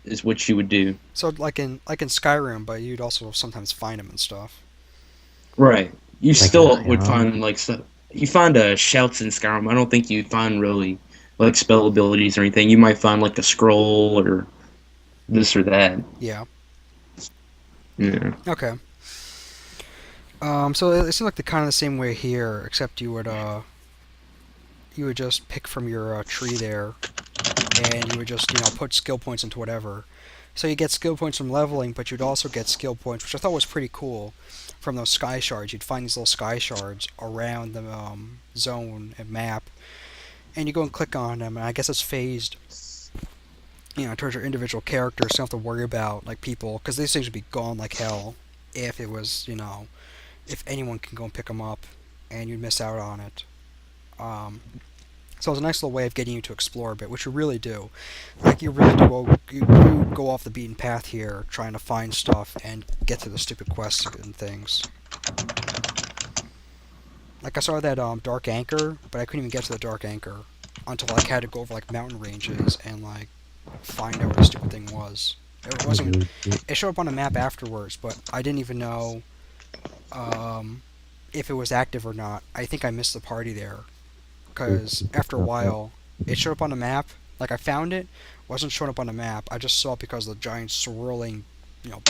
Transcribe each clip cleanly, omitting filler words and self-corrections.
is what you would do. So like in Skyrim, but you'd also sometimes find them and stuff. Right. You Like a still would hideout. find like stuff. You find shouts in Skyrim. I don't think you find really like spell abilities or anything. You might find like a scroll or this or that. Yeah. Yeah. Okay. So it seems like the kind of the same way here, except you would just pick from your tree there, and you would just put skill points into whatever. So you get skill points from leveling, but you'd also get skill points, which I thought was pretty cool, from those sky shards. You'd find these little sky shards around the zone and map, and you go and click on them, and I guess it's phased, towards your individual character, so you don't have to worry about like people, because these things would be gone like hell if it was, if anyone can go and pick them up, and you'd miss out on it. Um, so it's a nice little way of getting you to explore a bit, which you really do. Like you really do go off the beaten path here, trying to find stuff and get to the stupid quests and things. Like I saw that dark anchor, but I couldn't even get to the dark anchor until like, I had to go over like mountain ranges and like find out what the stupid thing was. It Would wasn't. you? It showed up on the map afterwards, but I didn't even know um, if it was active or not. I think I missed the party there because after a while, it showed up on the map. Like I found it, wasn't showing up on the map. I just saw it because of the giant swirling,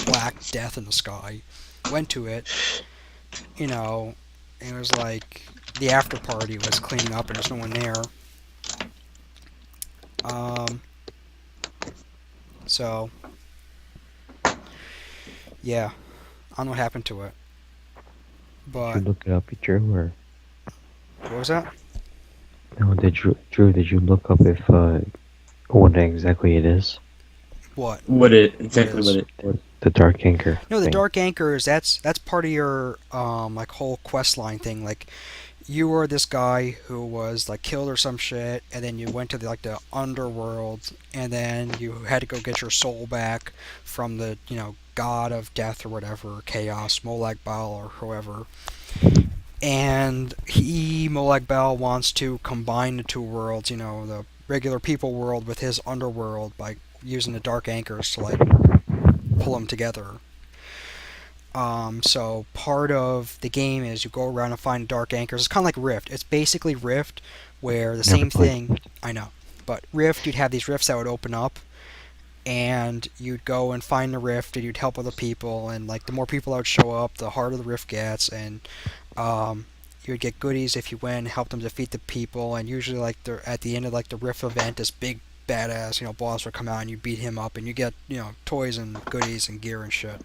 black death in the sky. Went to it, you know, and it was like the after party was cleaning up and there's no one there. Um, so yeah, I don't know what happened to it, Did you but look it up, Drew, or what was that? no? Did you look up if what exactly it is? What? What it What exactly what is? it The dark anchor No, the thing. Dark Anchors. That's part of your like whole quest line thing. Like you were this guy who was like killed or some shit, and then you went to the underworld, and then you had to go get your soul back from the god of death or whatever, chaos, Molag Bal or whoever. And Molag Bal wants to combine the two worlds, the regular people world with his underworld by using the dark anchors to like pull them together. So part of the game is you go around and find dark anchors. It's kind of like Rift. It's basically Rift, where the Never same played. thing. I know, but Rift, you'd have these rifts that would open up, and you'd go and find the rift, and you'd help other people, and like the more people that would show up, the harder the rift gets, and you would get goodies if you win, help them defeat the people, and usually like at the end of like the rift event, this big badass boss would come out and you beat him up, and you get toys and goodies and gear and shit.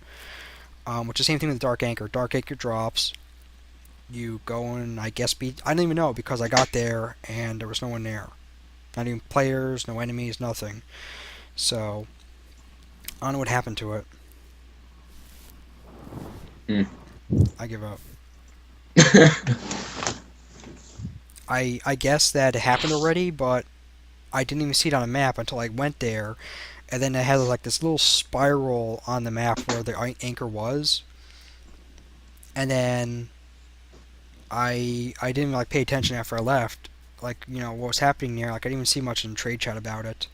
Which is the same thing with Dark Anchor. Dark Anchor drops. You go and I guess beat. I don't even know because I got there and there was no one there. Not even players, no enemies, nothing. So I don't know what happened to it. Hmm. I give up. I guess that it happened already, but I didn't even see it on a map until I went there, and then it had like this little spiral on the map where the anchor was, and then I didn't like pay attention after I left, like what was happening there. Like I didn't even see much in trade chat about it.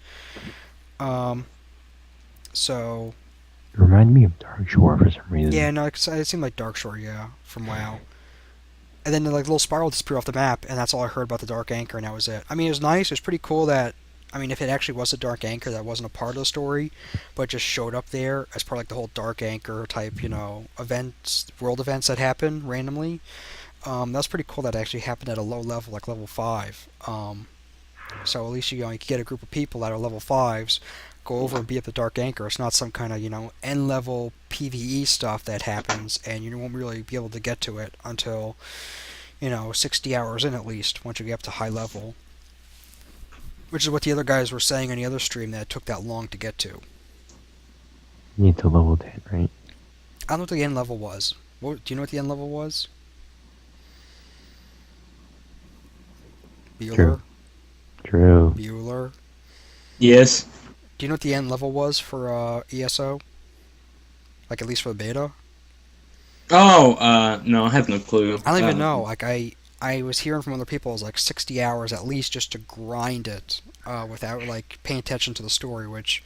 Um, so It reminded me of Dark Shore for some yeah, reason. no, it seemed like Dark Shore, yeah, from WoW. And then the like little spiral disappeared off the map, and that's all I heard about the Dark Anchor, and that was it. I mean, it was nice. It was pretty cool that. I mean, if it actually was a Dark Anchor, that wasn't a part of the story, but just showed up there as part of like the whole Dark Anchor type, events, world events that happen randomly. That's pretty cool that actually happened at a low level, like level 5. So at least you can get a group of people that are level 5s, go over and beat up the Dark Anchor. It's not some kind of, end level PvE stuff that happens, and you won't really be able to get to it until, 60 hours in at least, once you get up to high level. Which is what the other guys were saying on the other stream that it took that long to get to. You need to level that, right? I don't know what the end level was. Do you know what the end level was? True. Bueller? True. Bueller? Yes. Do you know what the end level was for ESO? Like at least for the beta? Oh, no, I have no clue. I don't even know. Like I was hearing from other people it was like 60 hours at least just to grind it without like paying attention to the story, which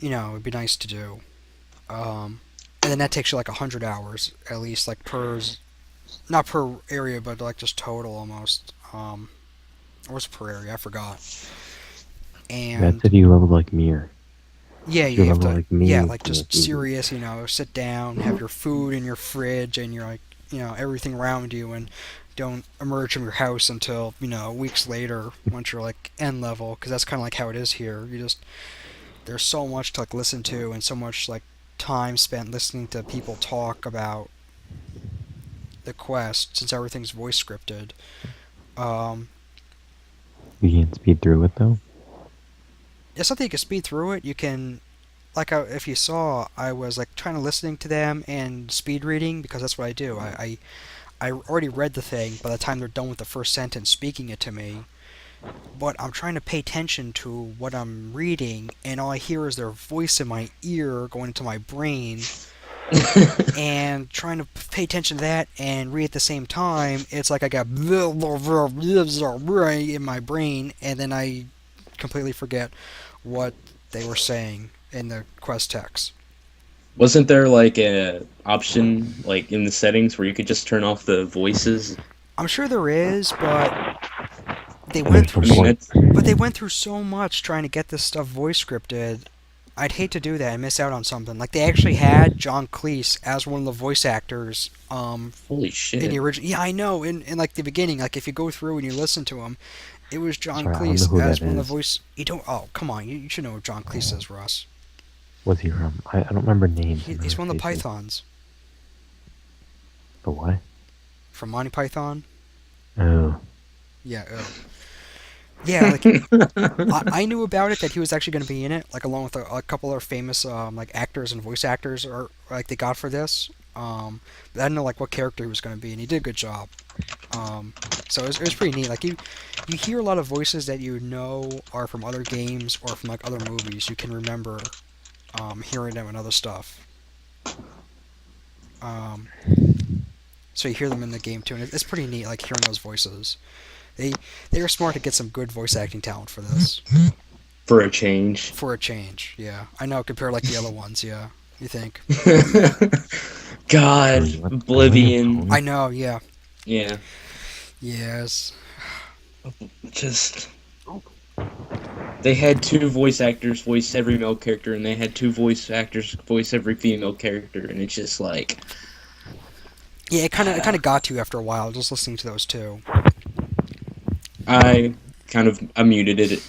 it'd be nice to do. And then that takes you like 100 hours at least, like not per area, but like just total almost. Or was it per area? I forgot. That's And if you level like Mir. yeah, If you you have level to, like me, yeah, it's like just easy. serious, sit down, have your food in your fridge, and you're like, everything around you, and don't emerge from your house until, weeks later once you're like end level, because that's kind of like how it is here. There's so much to like listen to, and so much like time spent listening to people talk about the quest, since everything's voice scripted. Um, You can't speed through it though. it's something you can speed through it. You can, if you saw, I was like trying to listening to them and speed reading because that's what I do. I already read the thing by the time they're done with the first sentence speaking it to me, but I'm trying to pay attention to what I'm reading, and all I hear is their voice in my ear going into my brain, and trying to pay attention to that and read at the same time. It's like I got in my brain, and then I completely forget what they were saying in the quest text. Wasn't there like a option like in the settings where you could just turn off the voices? I'm sure there is, but they And went there's through no I mean, point. that's but they went through so much trying to get this stuff voice scripted. I'd hate to do that and miss out on something. Like they actually had John Cleese as one of the voice actors holy in the shit. original. Yeah, I know. In like the beginning, like if you go through and you listen to him, it was John Sorry, I don't know Cleese who as that one of the is. voice. You don't. Oh, come on. You should know who John Cleese is, Russ. What's he from? I don't remember names. I He's remember one of the faces. Pythons But what? from Monty Python. Oh. Yeah. Oh. Yeah. Like I knew about it that he was actually going to be in it, like along with a couple other famous like actors and voice actors, or like they got for this. But I didn't know like what character he was going to be, and he did a good job. So it was pretty neat. Like you hear a lot of voices that you know are from other games or from like other movies. You can remember hearing them in other stuff. Um, so you hear them in the game too, and it's pretty neat. Like hearing those voices. They they were smart to get some good voice acting talent for this. For a change. For a change, yeah. I know, compared like the other ones, yeah. You think? God, Wait, what? Are they a Oblivion. I phone? know, yeah. Yeah, Yes. just they had two voice actors voice every male character, and they had two voice actors voice every female character, and it's just like Yeah, it kind of got to you after a while, just listening to those two. I I muted it.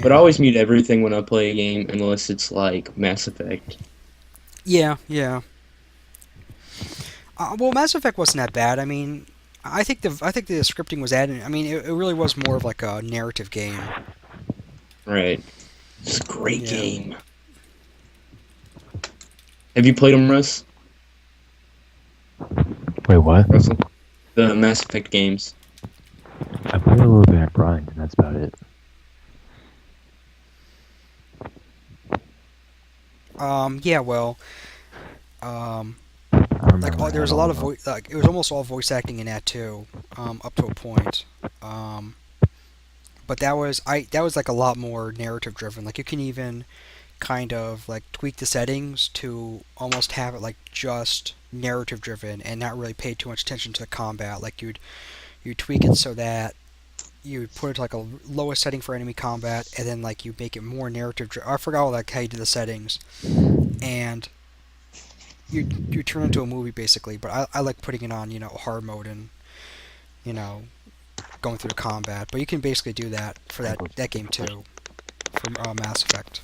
But I Yeah. always mute everything when I play a game unless it's like Mass Effect. Yeah, yeah. Well, Mass Effect wasn't that bad. I mean, I think the scripting was added. I mean, it really was more of like a narrative game. Right. It's a great Yeah. game. Have you played them, Russ? Wait, what? Russell? The Mass Effect games. I played a little bit at Brian, and that's about it. Yeah. Well. Um. I don't Like remember there was at a lot all of though. voice. Like it was almost all voice acting in that too. Up to a point. Um. But that was like a lot more narrative driven. Like you can even kind of like tweak the settings to almost have it like just narrative driven and not really pay too much attention to the combat. Like you tweak it so that you put it to like a lowest setting for enemy combat, and then like you make it more narrative. I forgot like how you do the settings, and you turn into a movie basically. But I like putting it on hard mode and you know going through the combat. But you can basically do that for that game too, from Mass Effect.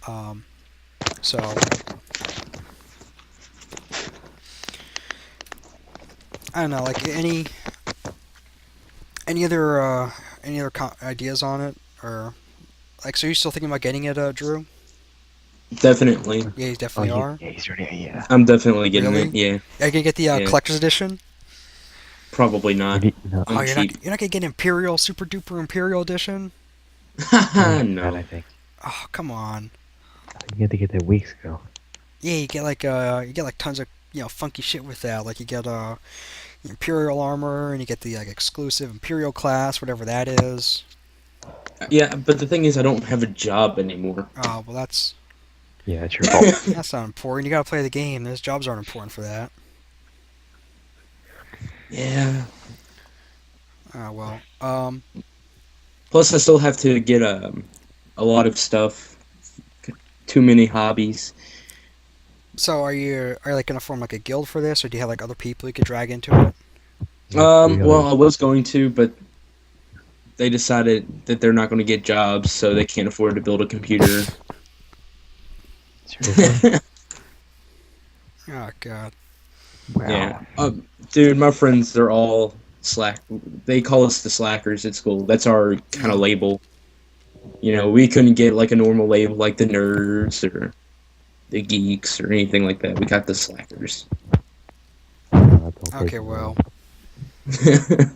Um, so I don't know, like any other ideas on it, or like so you still thinking about getting it, Drew? Definitely. Yeah, you Oh, definitely are. he's ready. Yeah. I'm definitely getting Really? it. Yeah. Are you gonna get the Yeah. collector's edition? Probably not. No, Oh, I'm you're not cheap. you're not gonna get Imperial, super duper Imperial edition? no, that I No. think. Oh, come on. You had to get that weeks ago. Yeah, you get like tons of funky shit with that. Like you get Imperial armor, and you get the like exclusive Imperial class, whatever that is. Yeah, but the thing is, I don't have a job anymore. Oh, well, Yeah, it's your fault. that's not important. You gotta play the game. Those jobs aren't important for that. Yeah. Ah, well. Plus, I still have to get a lot of stuff. Too many hobbies. So are you like gonna form like a guild for this, or do you have like other people you could drag into it? Yeah, three Well, others. I was going to, but they decided that they're not going to get jobs, so they can't afford to build a computer. Seriously? Oh god. Wow. Yeah. Dude, my friends, they're all slack. They call us the slackers at school. That's our kind of label. You know, we couldn't get like a normal label like the nerds or the geeks or anything like that. We got the slackers. Don't take Okay, it well. wrong. I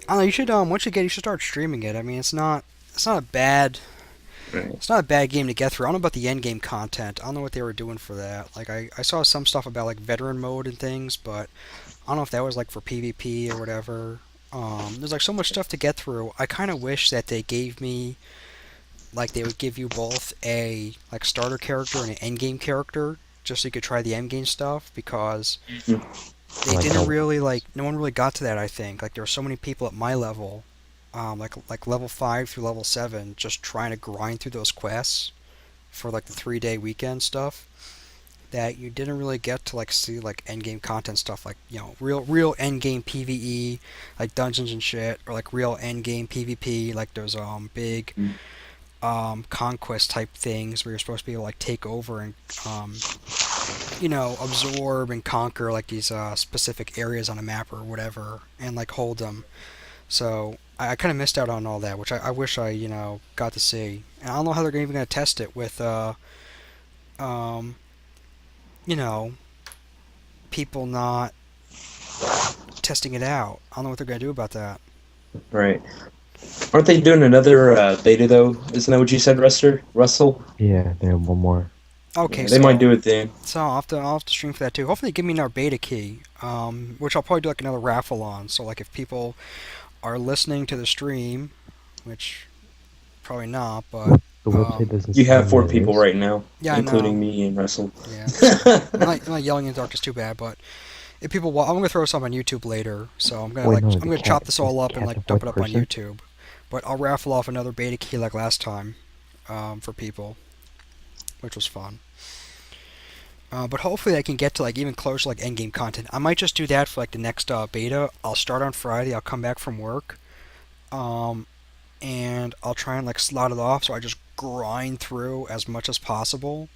don't know. You should once you should start streaming it. I mean, it's not a bad Right. it's not a bad game to get through. I don't know about the end game content. I don't know what they were doing for that. Like I saw some stuff about like veteran mode and things, but I don't know if that was like for PvP or whatever. There's like so much stuff to get through. I kind of wish that they gave me like they would give you both a like starter character and an end game character, just so you could try the end game stuff, because they Like didn't how- really like no one really got to that. I think like there were so many people at my level, like level 5 through level 7, just trying to grind through those quests for like the 3-day weekend stuff, that you didn't really get to like see like end game content stuff, like real end game PVE, like dungeons and shit, or like real end game PvP, like those big conquest type things where you're supposed to be able to like take over and absorb and conquer like these specific areas on a map or whatever, and like hold them. So I kind of missed out on all that, which I wish I got to see. And I don't know how they're even going to test it with um, you know people not testing it out. I don't know what they're going to do about that. Right. Aren't they doing another beta though? Isn't that what you said, Russell? Yeah, they have one more. Okay, Yeah, they might do it then. So I'll have to stream for that too. Hopefully, give me another beta key, which I'll probably do like another raffle on. So like if people are listening to the stream, which probably not, but The website doesn't You say have 4 what it people is. right now, yeah, I including know. me and Russell. Yeah, I'm not yelling in the dark is too bad, but if people, I'm gonna throw some on YouTube later, so Wait, no, I'm the gonna cat. chop this all Is up and cat like the dump it fourth up on person? YouTube. But I'll raffle off another beta key like last time, for people, which was fun. But hopefully I can get to like even close to like endgame content. I might just do that for like the next beta. I'll start on Friday. I'll come back from work, um, and I'll try and like slot it off so I just grind through as much as possible,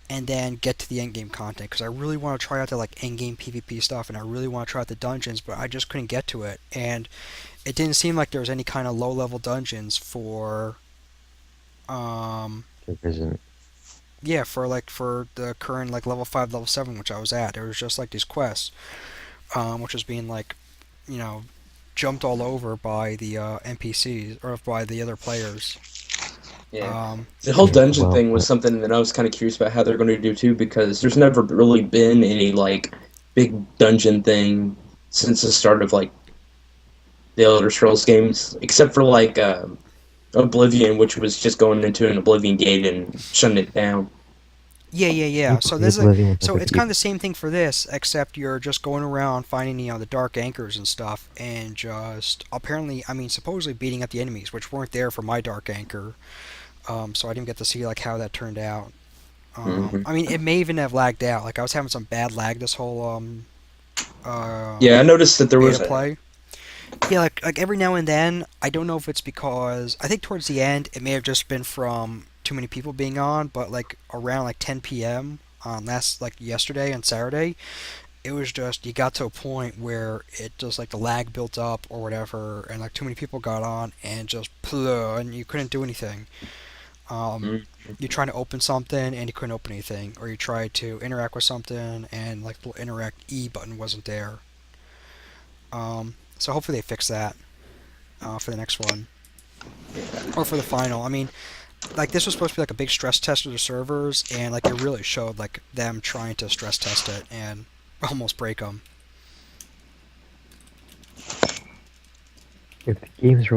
and then get to the endgame content, because I really want to try out the like endgame PvP stuff, and I really want to try out the dungeons, but I just couldn't get to it, and it didn't seem like there was any kind of low level dungeons for There isn't. yeah, for the current like level 5, level 7 which I was at. There was just like these quests, which was being like, you know, jumped all over by the NPCs or by the other players. Yeah. Um, The whole Yeah, dungeon well, thing was something that I was kind of curious about how they're going to do too, because there's never really been any like big dungeon thing since the start of like the Elder Scrolls games, except for like Oblivion, which was just going into an Oblivion gate and shutting it down. yeah. So the Oblivion was so like it's a kind of the same thing for this, except you're just going around finding the dark anchors and stuff, and just apparently, I mean, supposedly beating up the enemies, which weren't there for my dark anchor. So I didn't get to see like how that turned out. Hmm. I mean, it may even have lagged out. Like I was having some bad lag this whole Yeah, I noticed that there was beta play. Yeah, like every now and then, I don't know if it's because I think towards the end it may have just been from too many people being on, but like around like 10 p.m. on last like yesterday and Saturday, it was just you got to a point where it just like the lag built up or whatever, and like too many people got on and just and you couldn't do anything. Um, you trying to open something and you couldn't open anything, or you tried to interact with something and like the little interact E button wasn't there. So hopefully they fix that for the next one or for the final. I mean, like this was supposed to be like a big stress test of the servers, and like it really showed like them trying to stress test it and almost break them. if the game's